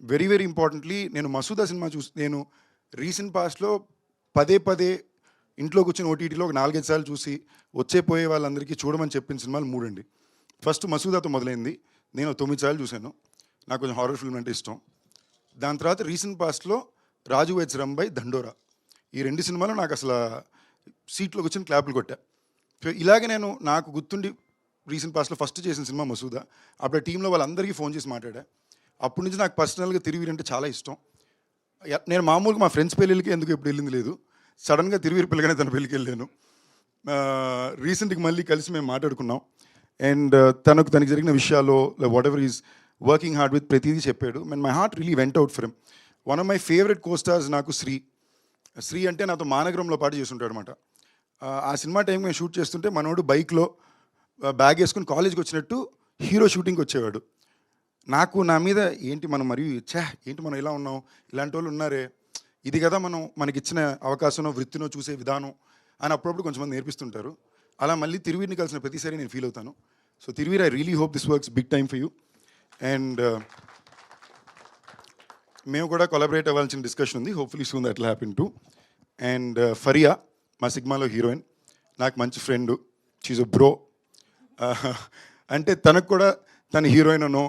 Very very importantly నేను Masooda cinema నేను recent పాస్ట్లో పదే పదే ఇంట్లో కూర్చొని ఓటీటీలో ఒక 4-5 సార్లు చూసి వచ్చే పోయే వాళ్ళందరికీ చూడమని చెప్పిన సినిమాలు 3 అండి. ఫస్ట్ మసూదాతో మొదలైంది. నేను 9 సార్లు చూశాను. నాకు కొంచెం హారర్ ఫిల్మ్ అంటే ఇష్టం. దాని తర్వాత రీసెంట్ పాస్ట్లో రాజు వెడ్స్ రంబాయ్, దండోరా ఈ 2 సినిమాలు నాకు అసలు సీట్లో కూర్చొని క్లాపులు కొట్టా. సో ఇలాగే నేను నాకు గుర్తుండి రీసెంట్ పాస్ట్లో ఫస్ట్ చేసిన సినిమా మసూదా. అప్పుడు టీంలో వాళ్ళందరికీ ఫోన్ చేసి మాట్లాడా. అప్పటి నుంచి నాకు పర్సనల్గా తిరువీరు అంటే చాలా ఇష్టం. నేను మామూలుగా మా ఫ్రెండ్స్ పెళ్ళిళ్ళకి ఎందుకు ఎప్పుడు వెళ్ళింది లేదు. సడన్గా తిరువీరు పిల్లగానే తన పెళ్ళికి వెళ్ళాను. రీసెంట్గా మళ్ళీ కలిసి మేము మాట్లాడుకున్నాం. అండ్ తనకి జరిగిన విషయాల్లో what ever is working hard with ప్రతిదీ చెప్పాడు. And my heart really went out for him. One of my favourite co stars నాకు శ్రీ అంటే నాతో మానగరంలో పాటు చేస్తుంటాడు అనమాట. ఆ సినిమా టైం మేము షూట్ చేస్తుంటే మనోడు బైక్లో బ్యాగ్ వేసుకుని కాలేజ్కి వచ్చినట్టు హీరో షూటింగ్కి వచ్చేవాడు. నాకు నా మీద ఏంటి మనం ఏంటి మనం ఇలా ఉన్నాం, ఇలాంటి వాళ్ళు ఉన్నారే, ఇది కదా మనకిచ్చిన అవకాశంలో వృత్తినో చూసే విధానం అని అప్పుడప్పుడు కొంచెంమంది నేర్పిస్తుంటారు. అలా మళ్ళీ తిరువీరిని కలిసిన ప్రతిసారి నేను ఫీల్ అవుతాను. So Thiruveer, I really hope this works big time for you. And మేము కూడా కొలాబరేట్ అవ్వాల్సిన డిస్కషన్ ఉంది. Hopefully soon that will happen too. And Faria మా సిగ్మాలో హీరోయిన్, నాకు మంచి ఫ్రెండు, షీజ్ అ బ్రో. అంటే తనకు కూడా తన హీరోయిన్ అనో